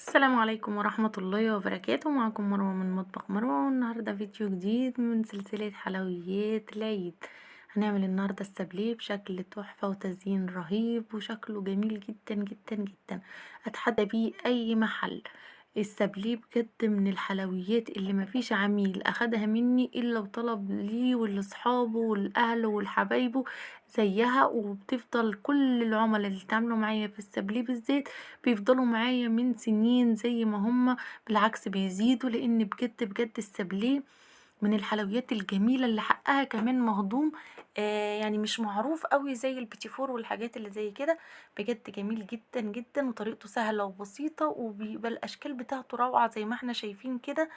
السلام عليكم ورحمة الله وبركاته. معكم مروة من مطبخ مروة، والنهاردة فيديو جديد من سلسلة حلويات العيد. هنعمل النهاردة السابليه بشكل تحفة وتزيين رهيب وشكله جميل جدا جدا جدا. اتحدى بيه اي محل. السابليه بجد من الحلويات اللي مفيش عميل اخدها مني الا وطلب ليه ولاصحابه والاهل والحبايبه زيها، وبتفضل كل العملاء اللي اتعاملوا معايا في السابليه بالذات بيفضلوا معايا من سنين زي ما هما، بالعكس بيزيدوا، لان بجد بجد السابليه من الحلويات الجميلة اللي حقها كمان مهضوم. يعني مش معروف قوي زي البيتي فور والحاجات اللي زي كده. بجد جميل جدا جدا وطريقته سهلة وبسيطة، وبيبقى الاشكال بتاعته روعة زي ما احنا شايفين كده.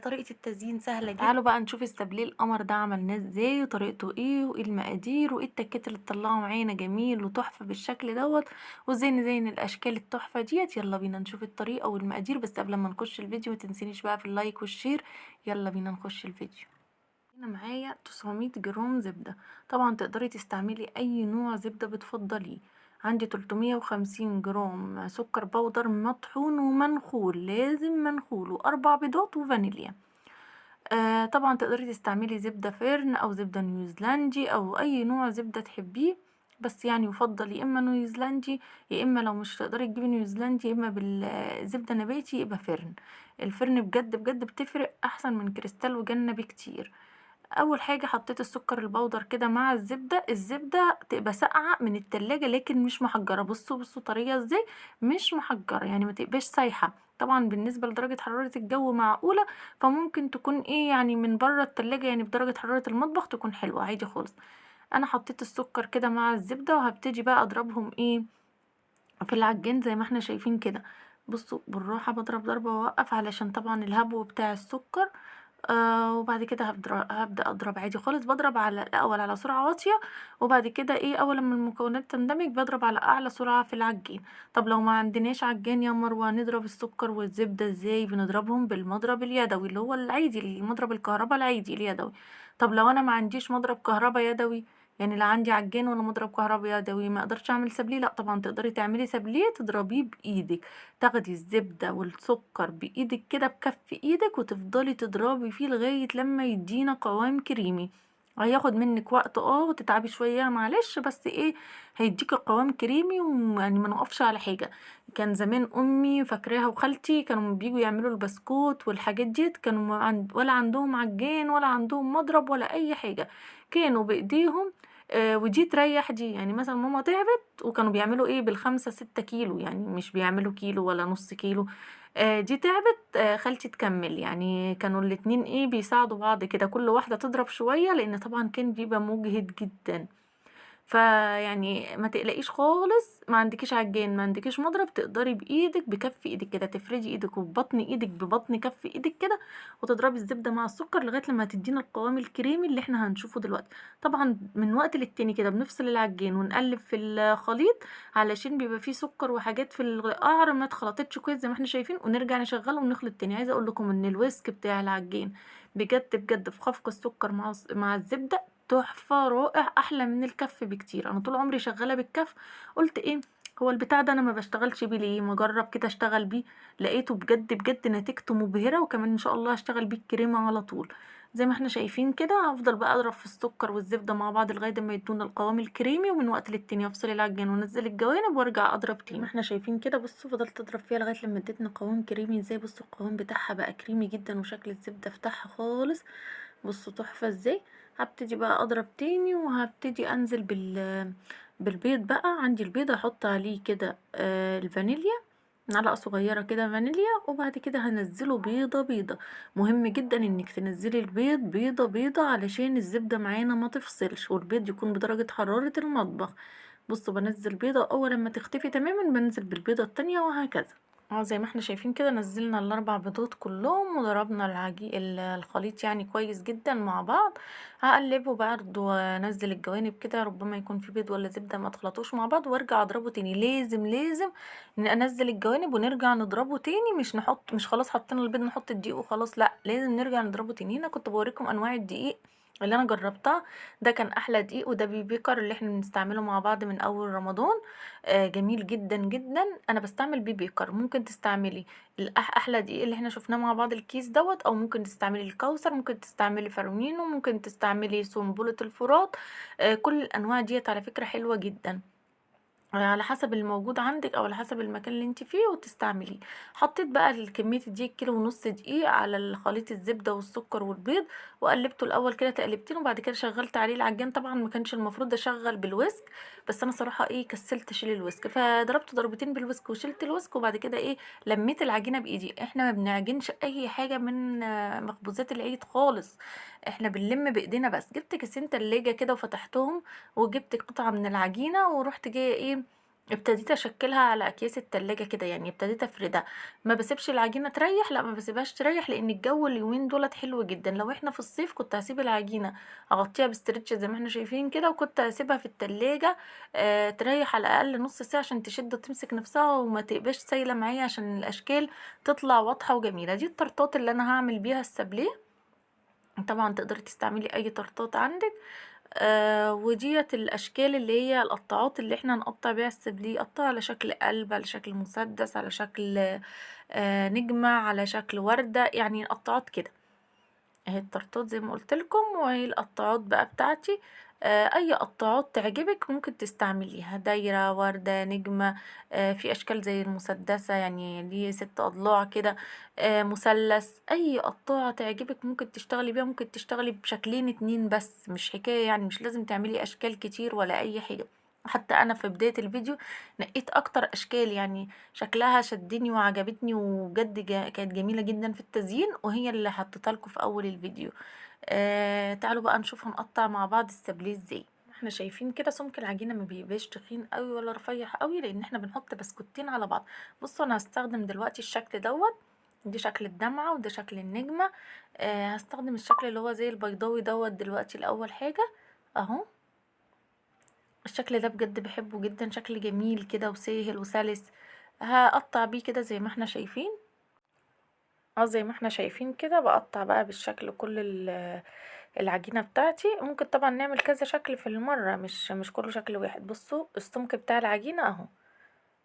طريقة التزيين سهلة جدا. تعالوا بقى نشوف السابليه القمر ده عملناه ازاي وطريقته ايه وايه المقادير وايه التكات اللي تطلعه معانا جميل وتحفة بالشكل دوت، وازاي نزين الاشكال التحفة ديت. يلا بينا نشوف الطريقة والمقادير، بس قبل ما نخش الفيديو متنسينيش بقى في اللايك والشير. يلا بينا نخش الفيديو. هنا معايا 900 جرام زبدة. طبعا تقدري تستعملي اي نوع زبدة بتفضليه. عندي 350 جرام سكر بودر مطحون ومنخول، لازم منخول، واربع بيضات وفانيليا. طبعا تقدري تستعملي زبدة فرن او زبدة نيوزيلندي او اي نوع زبدة تحبيه، بس يعني يفضل يا اما نيوزيلندي، يا اما لو مش تقدري تجيبي نيوزيلندي يا اما بالزبدة نباتي يبقى فرن. الفرن بجد بجد بتفرق احسن من كريستال وجنة بكتير. اول حاجة حطيت السكر البودر كده مع الزبدة. الزبدة تبقى ساقعة من التلاجة لكن مش محجرة. بصوا بصوا طريقة ازاي، مش محجرة يعني ما تبقاش سايحة. طبعا بالنسبة لدرجة حرارة الجو معقولة، فممكن تكون ايه يعني من بره التلاجة، يعني بدرجة حرارة المطبخ تكون حلوة عادي خالص. انا حطيت السكر كده مع الزبدة وهبتدي بقى اضربهم ايه في العجين زي ما احنا شايفين كده. بصوا بالراحة بضرب ضربة واوقف علشان طبعا الهبو بتاع السكر. وبعد كده هبدأ أضرب عادي خالص. بضرب على الأول على سرعة واطية، وبعد كده ايه أول ما المكونات تندمج بضرب على أعلى سرعة في العجين. طب لو ما عندناش عجان يا مروة نضرب السكر والزبدة ازاي؟ بنضربهم بالمضرب اليدوي اللي هو العادي، المضرب الكهرباء العادي اليدوي. طب لو أنا ما عنديش مضرب كهرباء يدوي، يعني لا عندي عجان ولا مضرب كهرباء يدوي، ما اقدرش اعمل سابليه، لا طبعا تقدري تعملي سابليه تضربيه بايدك. تاخدي الزبدة والسكر بإيدك كده بكف إيدك وتفضلي تضربي فيه لغاية لما يدينا قوام كريمي. هياخد منك وقت وتتعبي شوية معلش، بس ايه هيديك قوام كريمي، ويعني ما نقفش على حاجة. كان زمان امي فاكراها وخالتي كانوا بيجوا يعملوا البسكوت والحاجات ديت، كانوا ولا عندهم عجان ولا عندهم مضرب ولا اي حاجة، كانوا بايديهم. ودي تريح دي، يعني مثلا ماما تعبت وكانوا بيعملوا ايه بالخمسة ستة كيلو، يعني مش بيعملوا كيلو ولا نص كيلو. دي تعبت، خالتي تكمل، يعني كانوا الاتنين ايه بيساعدوا بعض كده، كل واحدة تضرب شوية لان طبعا كان بيبقى مجهد جدا. فيعني ما تقلقيش خالص، ما عندكيش عجان ما عندكيش مضرب، تقدري بايدك بكف ايدك كده تفردي ايدك وببطن ايدك ببطن كف ايدك كده، وتضربي الزبده مع السكر لغايه لما تدينا القوام الكريمي اللي احنا هنشوفه دلوقتي. طبعا من وقت للتاني كده بنفصل العجين ونقلب في الخليط، علشان بيبقى فيه سكر وحاجات في القعر ما اتخلطتش كويس زي ما احنا شايفين، ونرجع نشغله ونخلط تاني. عايزه اقول لكم ان الويسك بتاع العجين بجد بجد في خفق السكر مع الزبده تحفة رائع، احلى من الكف بكتير. انا طول عمري شغالة بالكف، قلت ايه هو البتاع ده انا ما بشتغلش بيه ليه، ما اجرب كده اشتغل بيه. لقيته بجد بجد نتيجته مبهرة، وكمان ان شاء الله هشتغل بيه الكريمة على طول. زي ما احنا شايفين كده هفضل بقى اضرب في السكر والزبدة مع بعض لغاية ما يدونا القوام الكريمي، ومن وقت للتاني افصل العجين وانزل الجوانب وارجع اضرب تاني. زي ما احنا شايفين كده بصوا فضلت اضرب فيها لغاية لما ادتني قوام كريمي ازاي. بصوا القوام بتاعها بقى كريمي جدا وشكل الزبدة فتحها خالص. بصوا تحفة ازاي. هبتدي بقى اضرب تاني وهبتدي انزل بالبيض. بقى عندي البيض احط عليه كده الفانيليا، معلقة صغيرة كده فانيليا، وبعد كده هنزله بيضة بيضة. مهم جدا انك تنزلي البيض بيضة بيضة علشان الزبدة معانا ما تفصلش، والبيض يكون بدرجة حرارة المطبخ. بصوا بنزل بيضة، اول لما تختفي تماما بنزل بالبيضة التانية، وهكذا. زي ما احنا شايفين كده نزلنا الاربع بيضات كلهم وضربنا الخليط يعني كويس جدا مع بعض. هقلبه برضه وانزل الجوانب كده، ربما يكون في بيض ولا زبدة ما تخلطوش مع بعض، وارجع اضربه تاني. لازم ننزل الجوانب ونرجع نضربه تاني، مش خلاص حطينا البيض نحط الدقيق وخلاص، لا لازم نرجع نضربه تاني. هنا كنت بوريكم انواع الدقيق اللي انا جربتها ده كان احلى دقيق، وده بيكر اللي احنا بنستعمله مع بعض من اول رمضان. جميل جدا جدا. انا بستعمل بيكر. ممكن تستعملي احلى دقيق اللي احنا شفناه مع بعض، الكيس دوت، او ممكن تستعملي الكوثر، ممكن تستعملي فرمينو، ممكن تستعملي سنبلة الفرات. كل الانواع ديت على فكرة حلوة جدا، على حسب الموجود عندك او على حسب المكان اللي انت فيه وتستعمليه. حطيت بقى كميه الدقيق، كيلو ونص دقيق على خليط الزبده والسكر والبيض، وقلبته الاول كده تقلبتين، وبعد كده شغلت عليه العجان. طبعا ما كانش المفروض اشغل بالويسك، بس انا صراحه كسلت اشيل الويسك، فضربته ضربتين بالويسك وشلت الويسك، وبعد كده لميت العجينه بايدي. احنا ما بنعجنش اي حاجه من مخبوزات العيد خالص، احنا بنلم بايدينا بس. جبت كيسين تلاجة كده وفتحتهم، وجبت قطعة من العجينة، ورحت جاية ابتديت اشكلها على اكياس التلاجة كده، يعني ابتديت افردها. ما بسيبش العجينة تريح، لا ما بسيبهاش تريح، لان الجو اليومين دولت حلو جدا. لو احنا في الصيف كنت هسيب العجينة اغطيها بستريتش زي ما احنا شايفين كده، وكنت هسيبها في التلاجة تريح على الاقل نص ساعة عشان تشد وتمسك نفسها وما تبقاش سايلة معايا، عشان الاشكال تطلع واضحة وجميلة. دي الطرطات اللي انا هعمل بيها السابليه. طبعا تقدري تستعملي اي طرطات عندك. وديت الاشكال اللي هي القطاعات اللي احنا نقطع بيها السبلي. قطع على شكل قلب، على شكل مسدس، على شكل نجمة، على شكل وردة، يعني قطاعات كده. اهي الطرطات زي ما قلت لكم، وهي القطاعات بقى بتاعتي. اي قطاعات تعجبك ممكن تستعمليها، دايرة، وردة، نجمة. في اشكال زي المسدسة، يعني ليه 6 اضلاع كده. مثلث، اي قطاعة تعجبك ممكن تشتغلي بيها. ممكن تشتغلي بشكلين 2 بس، مش حكاية يعني، مش لازم تعملي اشكال كتير ولا اي حاجة. حتى انا في بداية الفيديو نقيت اكتر اشكال، يعني شكلها شدني وعجبتني، وبجد كانت جميلة جدا في التزيين، وهي اللي حطيتها لكم في اول الفيديو. تعالوا بقى نشوف هنقطع مع بعض السابليه ازاي. احنا شايفين كده سمك العجينة ما بيبقاش تخين قوي ولا رفيع قوي، لان احنا بنحط بسكوتين على بعض. بصوا انا هستخدم دلوقتي الشكل دوت. دي شكل الدمعة وده شكل النجمة. هستخدم الشكل اللي هو زي البيضاوي دوت دلوقتي الاول حاجة. اهو الشكل ده بجد بحبه جدا، شكل جميل كده وسهل وسلس. هقطع بيه كده زي ما احنا شايفين. زي ما احنا شايفين كده بقطع بقى بالشكل كل العجينة بتاعتي. ممكن طبعا نعمل كذا شكل في المرة، مش كله شكل واحد. بصوا السمك بتاع العجينة اهو.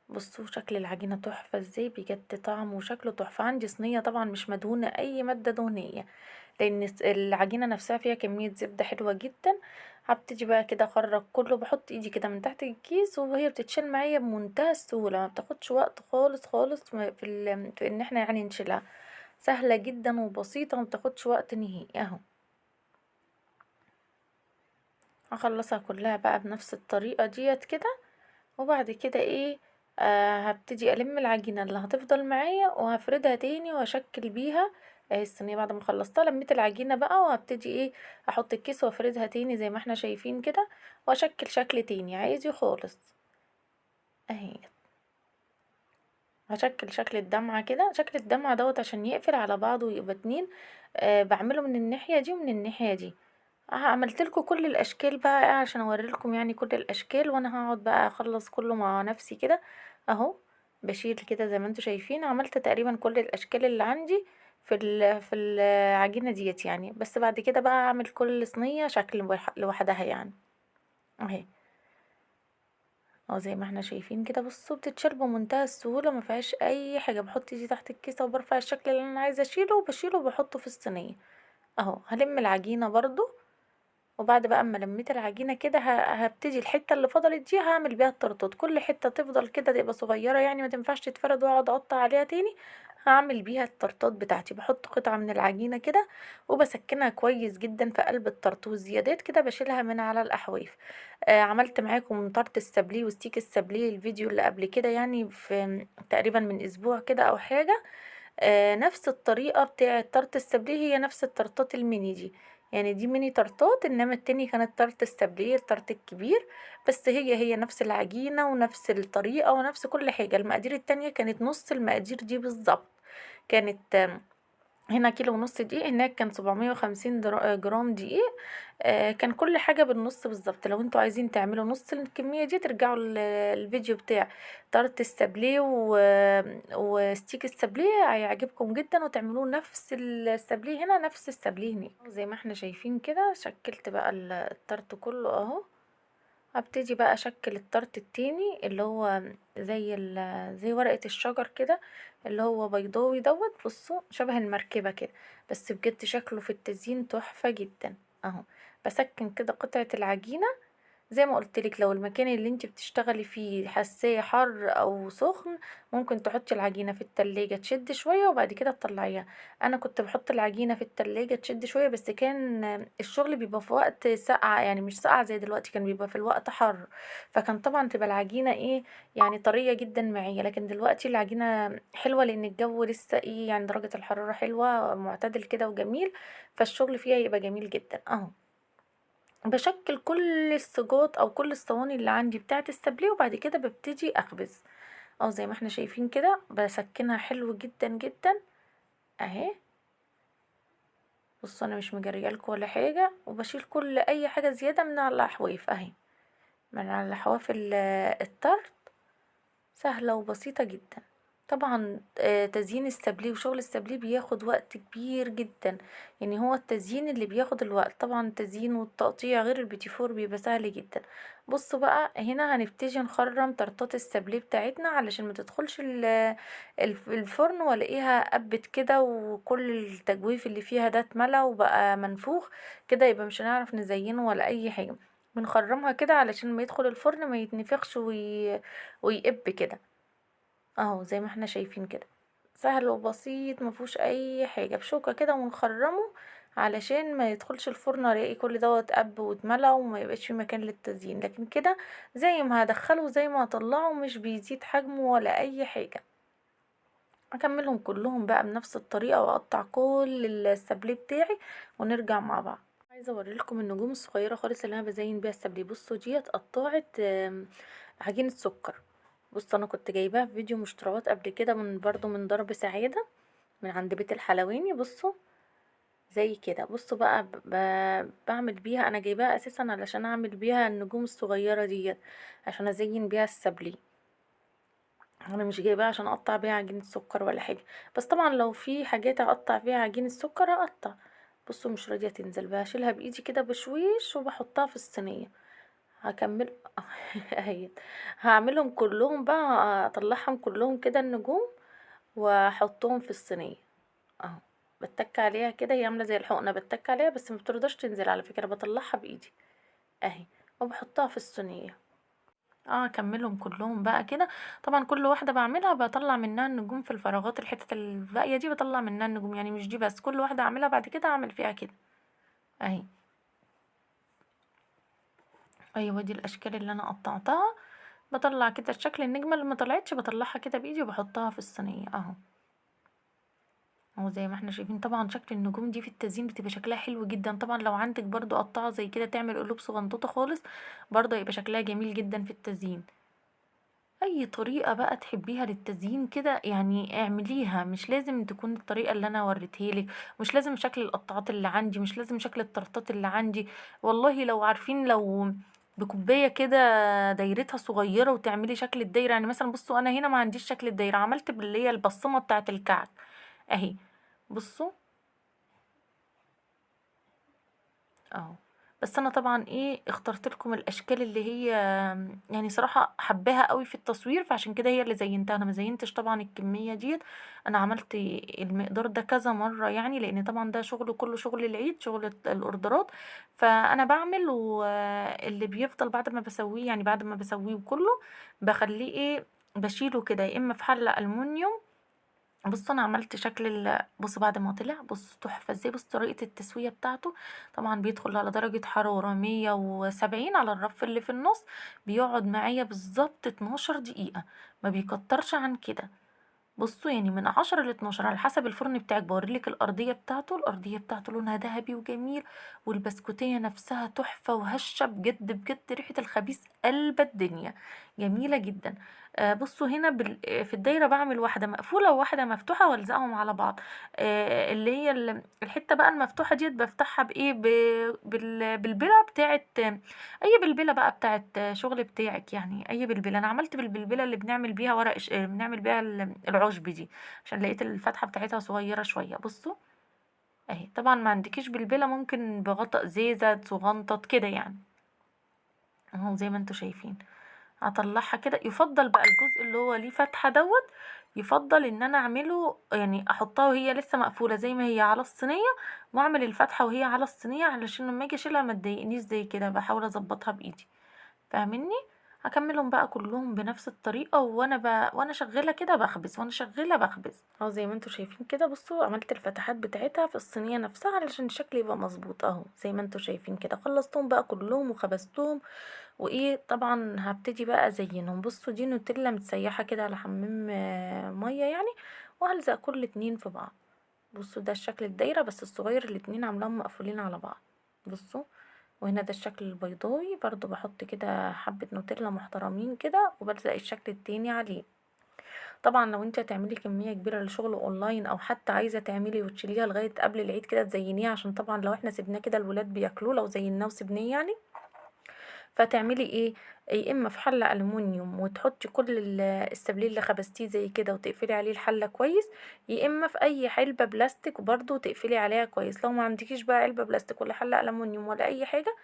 بصوا شكل العجينة تحفة ازاي، بجد طعم وشكله تحفة. عندي صينية طبعا مش مدهونة اي مادة دهنية، لان العجينة نفسها فيها كمية زبدة حلوة جدا. هبتدي بقى كده اخرج كله، بحط ايدي كده من تحت الكيس، وهي بتتشال معايا بمنتهى السهولة، ما بتاخدش وقت خالص خالص في ان احنا يعني نشيلها. سهلة جدا وبسيطة وما بتاخدش وقت نهائي اهو. هخلصها كلها بقى بنفس الطريقة ديت كده. وبعد كده هبتدي الم العجينة اللي هتفضل معايا، وهفردها تاني واشكل بيها. الصينية بعد ما خلصتها لميت العجينة بقى، وهبتدي احط الكيس وافردها تاني زي ما احنا شايفين كده، واشكل شكل تاني عادي خالص اهي. هشكل شكل الدمعة كده، شكل الدمعة دوت عشان يقفل على بعضه ويبقى 2. بعمله من الناحية دي ومن الناحية دي. عملت لكم كل الاشكال بقى عشان اوريلكم يعني كل الاشكال، وانا هقعد بقى اخلص كله مع نفسي كده اهو. بشيل كده زي ما انتوا شايفين، عملت تقريبا كل الاشكال اللي عندي في العجينة ديت يعني. بس بعد كده بقى اعمل كل صينية شكل لوحدها يعني اهي. زي ما احنا شايفين كده. بصوا بتتشال بمنتهى السهولة، ما فيهاش اي حاجة. بحط ايدي تحت الكيسة وبرفع الشكل اللي انا عايزة اشيله، وبشيله وبحطه في الصينية اهو. هلم العجينة برضو، وبعد بقى اما لميت العجينة كده هبتدي الحتة اللي فضلت دي هعمل بيها الطرطات. كل حتة تفضل كده تبقى صغيرة يعني ما تنفعش تتفرد واقعد اقطع عليها تاني. هعمل بيها الطرطات بتاعتي. بحط قطعة من العجينة كده وبسكنها كويس جدا في قلب الطرط، والزيادات كده بشيلها من على الاحواف. عملت معاكم طرط السابليه وستيك السابليه الفيديو اللي قبل كده، يعني في تقريبا من اسبوع كده او حاجة. نفس الطريقة بتاعة طرط السابليه هي نفس الطرطات الميني دي، يعني دي ميني طرطات، انما التاني كانت طرط السابليه الطرط الكبير. بس هي نفس العجينة ونفس الطريقة ونفس كل حاجة. المقادير التانية كانت نص المقادير دي بالظبط. كانت هنا كيلو ونص دقيق، هناك كان 750 جرام دقيق. كان كل حاجة بالنص بالظبط. لو انتوا عايزين تعملوا نص الكمية دي ترجعوا الفيديو بتاع طرد السابليه وستيك السابليه، هيعجبكم جدا، وتعملوه نفس السابليه هنا نفس السابليه هناك. زي ما احنا شايفين كده شكلت بقى الطرد كله اهو. هبتدي بقى اشكل الطرد التاني اللي هو زي ورقة الشجر كده، اللي هو بيضاوي دوت. بصوا شبه المركبة كده، بس بجد شكله في التزيين تحفة جدا اهو. بسكن كده قطعة العجينة زي ما قلتلك. لو المكان اللي انت بتشتغلي فيه حساه حر او سخن، ممكن تحطي العجينة في التلاجة تشد شوية وبعد كده تطلعيها. انا كنت بحط العجينة في التلاجة تشد شوية، بس كان الشغل بيبقى في وقت ساقعة، يعني مش ساقعة زي دلوقتي، كان بيبقى في الوقت حر. فكان طبعا تبقى العجينة ايه، يعني طرية جدا معايا. لكن دلوقتي العجينة حلوة لان الجو لسه ايه، يعني درجة الحرارة حلوة معتدل كده وجميل، فالشغل فيها يبقى جميل جدا اهو. بشكل كل السجات او كل الصواني اللي عندي بتاعه السابليه، وبعد كده ببتدي اخبز. او زي ما احنا شايفين كده بسكنها حلو جدا جدا اهي. بصوا انا مش مجريالكوا ولا حاجه، وبشيل كل اي حاجه زياده من على الاحواف اهي، من على الاحواف الطرد. سهله وبسيطه جدا. طبعا تزيين السابليه وشغل السابليه بياخد وقت كبير جدا، يعني هو التزيين اللي بياخد الوقت. طبعا التزيين والتقطيع غير البيتي فور بيبقى سهل جدا. بصوا بقى هنا هنبتدي نخرم طرطات السابليه بتاعتنا علشان ما تدخلش الفرن والاقيها قبت كده، وكل التجويف اللي فيها ده اتملى وبقى منفوخ كده، يبقى مش هنعرف نزينه ولا اي حاجه. بنخرمها كده علشان ما يدخل الفرن ما يتنفخش ويقب كده اهو. زي ما احنا شايفين كده سهل وبسيط، مفهوش اي حاجة. بشوكة كده ونخرمه علشان ما يدخلش الفرن الاقي كل دوت اب واتملى وما يبقاش في مكان للتزيين. لكن كده زي ما هدخله زي ما هطلعه، مش بيزيد حجمه ولا اي حاجة. اكملهم كلهم بقى بنفس الطريقة واقطع كل السابليه بتاعي ونرجع مع بعض. عايزه اوريلكم النجوم الصغيره خالص اللي انا بزين بيها السابليه. بصوا ديت قطعت عجينه سكر. بصوا انا كنت جايباها في فيديو مشتروات قبل كده، من برضو من درب سعاده، من عند بيت الحلواني. بصوا زي كده. بصوا بقى بعمل بيها، انا جايباها اساسا علشان اعمل بيها النجوم الصغيره ديت، عشان ازين بيها السابليه. انا مش جايباها عشان اقطع بيها عجينه سكر ولا حاجه، بس طبعا لو في حاجات اقطع فيها عجينه سكر اقطع. بصوا مش راضيه تنزل بقى، اشيلها بايدي كده بشويش وبحطها في الصينيه. هكمل اهي. هعملهم كلهم بقى، اطلعهم كلهم كده النجوم واحطهم في الصينيه اهو. بتك عليها كده، هي عامله زي الحقنه، بتك عليها بس ما بترضاش تنزل على فكره، بطلعها بايدي اهي وبحطها في الصينيه. اكملهم كلهم بقى كده. طبعا كل واحده بعملها بطلع منها النجوم في الفراغات، الحتت الباقيه دي بطلع منها النجوم، يعني مش دي بس، كل واحده اعملها بعد كده اعمل فيها كده اهي. ايوه دي الاشكال اللي انا قطعتها. بطلع كده الشكل، النجمه اللي ما طلعتش بطلعها كده بايدي وبحطها في الصينيه اهو. اهو زي ما احنا شايفين. طبعا شكل النجوم دي في التزيين بتبقى شكلها حلو جدا. طبعا لو عندك برضو قطعه زي كده تعمل قلوب صغنطوطه خالص، برضو يبقى شكلها جميل جدا في التزيين. اي طريقة بقى تحبيها للتزيين كده يعني اعمليها، مش لازم تكون الطريقة اللي انا وريتها لك، مش لازم شكل القطعات اللي عندي، مش لازم شكل الطرطات اللي عندي. والله لو عارفين، لو بكوباية كده دايرتها صغيرة وتعملي شكل الدايرة، يعني مثلا بصوا انا هنا ما عنديش شكل الدايرة، عملت باللي هي البصمة بتاعة الكعك اهي. بصوا اهو. بس انا طبعا ايه اخترت لكم الاشكال اللي هي يعني صراحة حباها قوي في التصوير، فعشان كده هي اللي زينتها. انا ما زينتش طبعا الكمية ديت، انا عملت المقدار ده كذا مرة، يعني لان طبعا ده شغل كله شغل العيد، شغل الاوردرات. فانا بعمل، واللي بيفضل بعد ما بسويه، يعني بعد ما بسويه كله بخليه ايه، بشيله كده يا اما في حلة ألمونيوم. بص انا عملت شكل بص بعد ما طلع، بص تحفه ازاي، بص طريقه التسويه بتاعته. طبعا بيدخل على درجه حراره 170 على الرف اللي في النص، بيقعد معايا بالظبط 12 دقيقه، ما بيكترش عن كده. بصوا يعني من 10 ل 12 على حسب الفرن بتاعك. بوريلك الارضيه بتاعته لونها ذهبي وجميل، والبسكوتيه نفسها تحفه وهشه بجد بجد، ريحه الخبيث قلب الدنيا، جميله جدا. بصوا هنا في الدايرة بعمل واحدة مقفولة وواحدة مفتوحة والزقهم على بعض. اللي هي الحتة بقى المفتوحة ديت بفتحها بايه بالبلة بتاعت اي بلبلة بقى بتاعت شغل بتاعك، يعني اي بلبلة. انا عملت بالبلبلة اللي بنعمل بيها ورق بنعمل بيها العشب دي، عشان لقيت الفتحة بتاعتها صغيرة شوية. بصوا اهي، طبعا ما عندكيش بلبلة ممكن بغطاء زيزة صغنطط كده يعني، اهو زي ما انتوا شايفين. هطلعها كده. يفضل بقى الجزء اللي هو ليه فتحة دوت، يفضل ان انا اعمله يعني احطها وهي لسه مقفولة زي ما هي على الصينية، واعمل الفتحة وهي على الصينية، علشان لما اجي اشيلها ما تضايقنيش زي كده. بحاول اظبطها بايدي، فاهمني؟ هكملهم بقى كلهم بنفس الطريقة، وانا شغالة كده بخبز، وانا شغالة بخبز اهو زي ما انتوا شايفين كده. بصوا عملت الفتحات بتاعتها في الصينية نفسها علشان الشكل يبقى مظبوط اهو زي ما انتوا شايفين كده. خلصتهم بقى كلهم وخبزتهم، وايه طبعا هبتدي بقى ازينهم. بصوا دي نوتيلا متسيحة كده على حمام مية يعني، وهلزق كل اتنين في بعض. بصوا ده الشكل الدايرة بس الصغير، الاتنين عاملاهم مقفولين على بعض. بصوا، وهنا ده الشكل البيضاوي برضو بحط كده حبة نوتيلا محترمين كده، وبلزق الشكل التاني عليه. طبعا لو انت هتعملي كمية كبيرة للشغل اونلاين، او حتى عايزة تعملي وتشيليها لغاية قبل العيد كده تزينيه، عشان طبعا لو احنا سيبناه كده الولاد بياكلوه لو زيناه وسيبناه يعني. فتعملي ايه؟ يا اما في حله الومنيوم وتحطي كل السبليه اللي خبزتيه زي كده وتقفلي عليه الحله كويس، يا اما في اي علبه بلاستيك برضو تقفلي عليها كويس. لو ما عندكيش بقى علبه بلاستيك ولا حله الومنيوم ولا اي حاجه،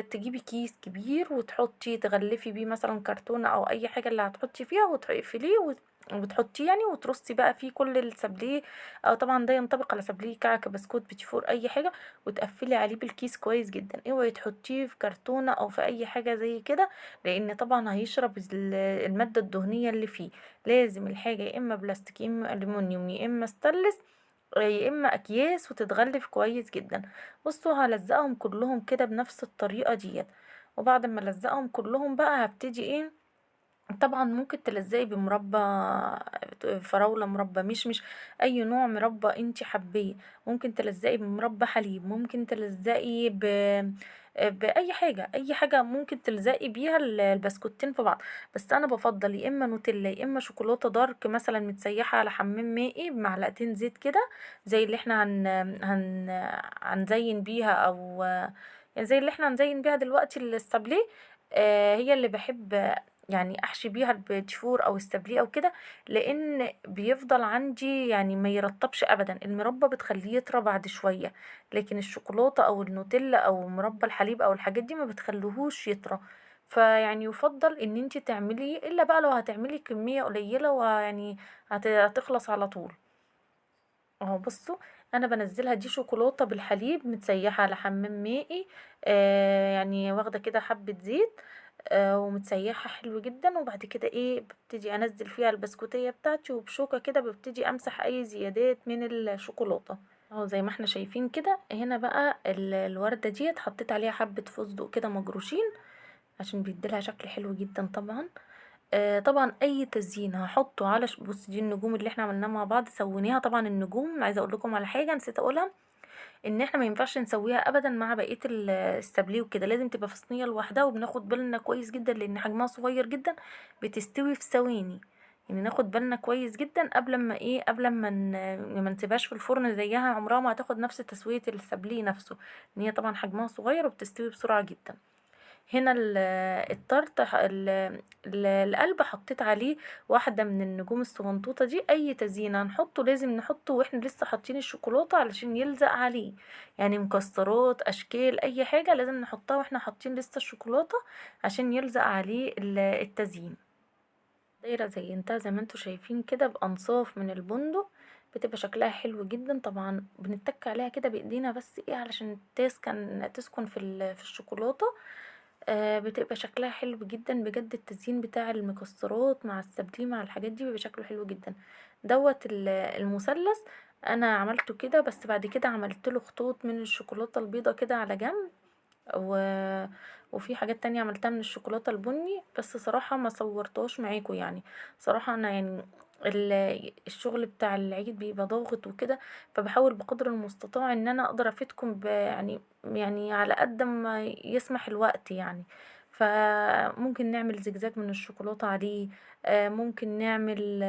تجيبي كيس كبير وتحطي تغلفي بيه مثلا كرتونة او اي حاجة اللي هتحطي فيها وتقفليه وتحطيه يعني، وترصي بقى فيه كل السابليه. او طبعا ده ينطبق على سابليه كعكة بسكوت بيتي فور اي حاجة، وتقفلي عليه بالكيس كويس جدا. اوعي تحطيه في كرتونة او في اي حاجة زي كده، لان طبعا هيشرب المادة الدهنية اللي فيه. لازم الحاجة يا اما بلاستيك يا اما الومنيوم يا اما ستانلس يا اما اكياس، وتتغلف كويس جدا. بصوا هلزقهم كلهم كده بنفس الطريقة ديت. وبعد ما الزقهم كلهم بقى هبتدي ايه، طبعا ممكن تلزقي بمربى فراولة، مربى مش اي نوع مربى انتي حبيه. ممكن تلزقي بمربى حليب، ممكن تلزقي بأي حاجة، أي حاجة ممكن تلزقي بيها البسكوتين في بعض. بس أنا بفضل يا إما نوتيلا يا إما شوكولاتة دارك مثلا متسيحة على حمام مائي بمعلقتين زيت كده، زي اللي احنا هنزين بيها، أو يعني زي اللي احنا هنزين بيها دلوقتي السابليه. هي اللي بحب يعني احشي بيها البيتفور او السابليه او كده، لان بيفضل عندي يعني ما يرطبش ابدا. المربى بتخليه يطرى بعد شويه، لكن الشوكولاته او النوتيلا او مربى الحليب او الحاجات دي ما بتخليهوش يطرى. فيعني يفضل ان انتي تعملي، الا بقى لو هتعملي كميه قليله ويعني هتخلص على طول. اهو بصوا، انا بنزلها دي شوكولاته بالحليب متسيحه على حمام مائي، يعني واخده كده حبه زيت، ومتسيحه حلو جدا. وبعد كده ايه، ببتدي انزل فيها البسكوتيه بتاعتي، وبشوكه كده ببتدي امسح اي زيادات من الشوكولاته اهو زي ما احنا شايفين كده. هنا بقى الورده ديت حطيت عليها حبه فستق كده مجروشين عشان بيديلها شكل حلو جدا طبعا. طبعا اي تزيين هحطه على بص دي النجوم اللي احنا عملناها مع بعض سويناها. طبعا النجوم عايزه اقول لكم على حاجه نسيت اقولها، ان احنا ما ينفعش نسويها ابدا مع بقيه السابليه وكده، لازم تبقى في صينيه لوحدها. وبناخد بالنا كويس جدا لان حجمها صغير جدا، بتستوي في ثواني. يعني ناخد بالنا كويس جدا قبل ما ايه، قبل ما ما نسيبهاش في الفرن زيها، عمرها ما هتاخد نفس تسويه السابليه نفسه، ان هي طبعا حجمها صغير وبتستوي بسرعه جدا. هنا الطرط القلب حطيت عليه واحدة من النجوم الصغنطوطة دي. اي تزيين هنحطه لازم نحطه واحنا لسه حاطين الشوكولاتة علشان يلزق عليه، يعني مكسرات اشكال اي حاجة لازم نحطها واحنا حاطين لسه الشوكولاتة عشان يلزق عليه التزيين. دايرة زينتها زي ما انتوا شايفين كده بأنصاف من البندق، بتبقى شكلها حلو جدا. طبعا بنتك عليها كده بايدينا بس ايه علشان تسكن في الشوكولاتة. بتبقى شكلها حلو جدا بجد. التزيين بتاع المكسرات مع السبلي مع الحاجات دي بيبقى شكله حلو جدا. دوت المثلث انا عملته كده، بس بعد كده عملت له خطوط من الشوكولاتة البيضة كده على جنب، و... وفي حاجات تانية عملتها من الشوكولاتة البني، بس صراحة ما صورتهاش معاكم يعني. صراحة انا يعني الشغل بتاع العيد بيبقى ضاغط وكده، فبحاول بقدر المستطاع ان انا اقدر افيدكم يعني على قد ما يسمح الوقت يعني. فممكن نعمل زجزاج من الشوكولاتة عليه، ممكن نعمل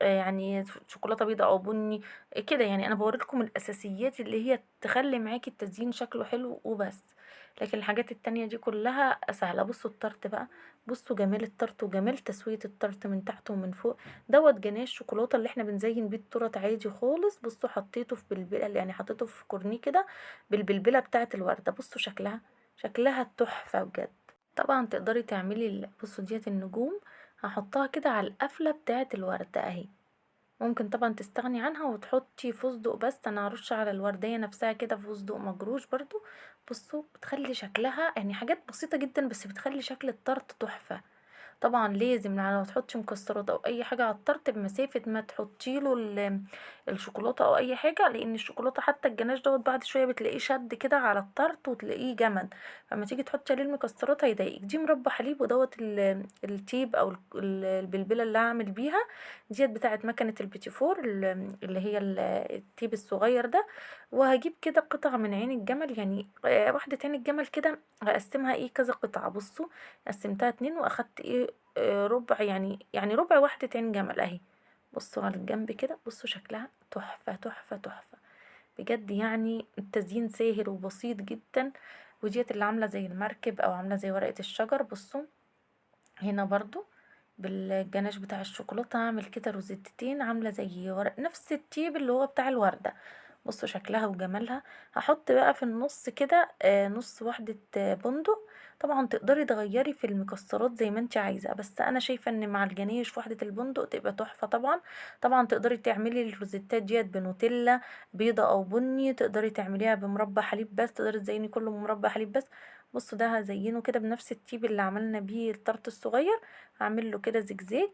يعني شوكولاتة بيضا أو بني كده. يعني أنا باورّي لكم الأساسيات اللي هي تخلّي معاكِ التزيين شكله حلو وبس، لكن الحاجات التانية دي كلّها سهلة. بُصّوا التارت بقى، بُصّوا جمال التارت وجمال تسوية التارت من تحت ومن فوق، دوّة جناش شوكولاتة اللي إحنا بنزيّن بيه التورت عادي خالص. بُصّوا حطيته في بلبلة، يعني حطيته في كورنيه كده بالبلبلة بتاعة الوردة. بُصّوا شكلها، شكلها تحفة بجد. طبعًا تقدري تعملي بُصّوا ديّة النجوم هاحطها كده على القفلة بتاعة الوردة أهي. ممكن طبعًا تستغني عنها وتحطي فستق بس، أنا هارُش على الوردية نفسها كده فستق مجروش برضه. بُصّوا بتخلّي شكلها يعني حاجات بسيطة جدًا بس بتخلّي شكل التارت تحفة. طبعًا لازم لو هتحطي مكسرات أو أي حاجة على التارت بمسافة ما تحطي له الشوكولاتة أو أي حاجة، لإن الشوكولاتة حتى الجناش دوّة بعد شوية بتلاقيه شد كده على التارت وتلاقيه جمد، فأمّا تيجي تحطي عليه المكسرات هيضايقِك. دي مربى حليب ودوّة التيب أو البلبلة اللي هاعمل بيها، ديّة بتاعة ماكينة البيتي فور اللي هي التيب الصغير ده. وهاجيب كده قطع من عين الجمل، يعني واحدة عين الجمل كده هاقسّمها كذا قطعة. بُصّوا قسّمتها 2 وأخدت ربع، يعني ربع واحدة عين جمل أهي. بصوا على الجنب كده، بصوا شكلها تحفة تحفة تحفة بجد. يعني التزيين ساهل وبسيط جدا. وديت اللي عاملة زي المركب أو عاملة زي ورقة الشجر. بصوا هنا برضو بالجناش بتاع الشوكولاتة هعمل كده روزيتتين عاملة زي ورق نفس التيب اللي هو بتاع الوردة. بصوا شكلها وجمالها. هحط بقى في النص كده نص واحدة بندق. طبعا تقدري تغيري في المكسرات زي ما انت عايزة، بس انا شايفة ان مع الجنيش واحدة البندق تبقى تحفة طبعا. طبعا تقدري تعملي الروزيتات ديت بنوتيلا بيضة او بني، تقدري تعمليها بمربى حليب بس، تقدري تزيني كله بمربى حليب بس. بصوا ده هزينه كده بنفس التيب اللي عملنا بيه الطرط الصغير. هعمل له كده زجزاج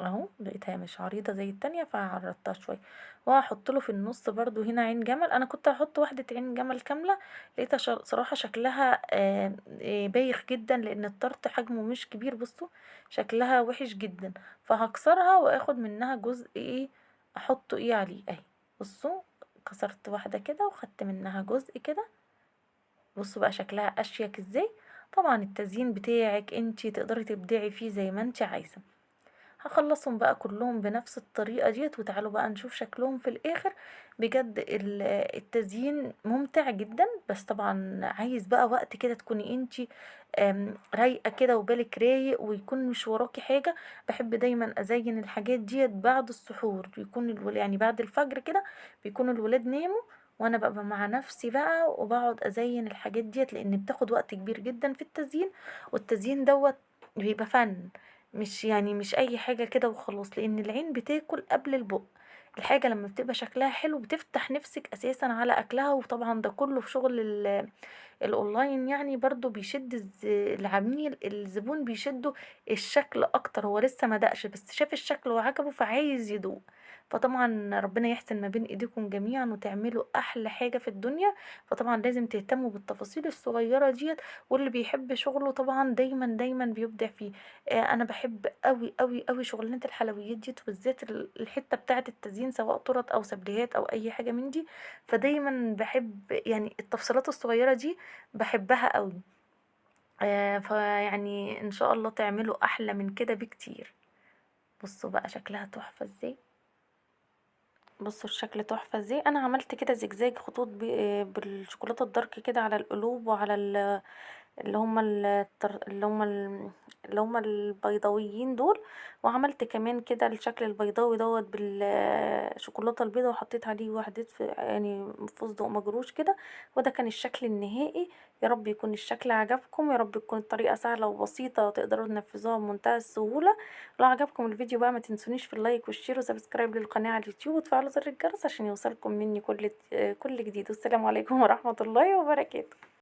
اهو، لقيتها مش عريضة زي التانية فعرضتها شوية. وهحط له في النص برضو هنا عين جمل. انا كنت هحط واحدة عين جمل كاملة، لقيتها صراحة شكلها بايخ جدا لان الطرط حجمه مش كبير. بصوا شكلها وحش جدا، فهكسرها واخد منها جزء احطه عليه اهي. بصوا كسرت واحدة كده وخدت منها جزء كده. بصوا بقى شكلها اشيك ازاي. طبعا التزيين بتاعك انتي تقدري تبدعي فيه زي ما انتي عايزة. هخلصهم بقى كلهم بنفس الطريقة ديت وتعالوا بقى نشوف شكلهم في الاخر. بجد التزيين ممتع جدا، بس طبعا عايز بقى وقت كده تكوني انتي رايقة كده وبالك رايق ويكون مش وراكي حاجة. بحب دايما ازين الحاجات ديت بعد السحور، يكون يعني بعد الفجر كده بيكون الولاد ناموا وانا ببقى مع نفسي بقى وبقعد ازين الحاجات ديت، لان بتاخد وقت كبير جدا في التزيين. والتزيين دوت بيبقى فن، مش اي حاجة كده وخلاص، لان العين بتاكل قبل البق. الحاجة لما بتبقى شكلها حلو بتفتح نفسك اساسا على اكلها. وطبعا ده كله في شغل الاونلاين، يعني برضو بيشد العميل الزبون بيشده الشكل اكتر. هو لسه ما دقش بس شاف الشكل وعجبه فعايز يدوق. فطبعا ربنا يحسن ما بين ايديكم جميعا وتعملوا احلى حاجة في الدنيا. فطبعا لازم تهتموا بالتفاصيل الصغيرة ديت. واللي بيحب شغله طبعا دايما دايما بيبدع فيه. انا بحب قوي قوي قوي شغلانه الحلويات دي، وبالذات الحته بتاعه التزيين سواء تورت او سبليات او اي حاجه من دي. فدايما بحب يعني التفصيلات الصغيره دي بحبها قوي. فيعني ان شاء الله تعملوا احلى من كده بكتير. بصوا بقى شكلها تحفه ازاي. بصوا الشكل تحفه ازاي. انا عملت كده زجزاج خطوط بالشوكولاته الدارك كده على القلوب وعلى اللي هم اللي هم البيضاويين دول. وعملت كمان كده الشكل البيضاوي دوت بالشوكولاتة البيضاء وحطيت عليه واحدة يعني فستق مجروش كده. وده كان الشكل النهائي. يا رب يكون الشكل عجبكم، يا رب تكون الطريقة سهلة وبسيطة تقدروا تنفذوها بمنتهى السهولة. لو عجبكم الفيديو بقى ما تنسونيش في اللايك والشير وسبسكرايب للقناة على اليوتيوب وتفعلوا زر الجرس عشان يوصلكم مني كل جديد. والسلام عليكم ورحمة الله وبركاته.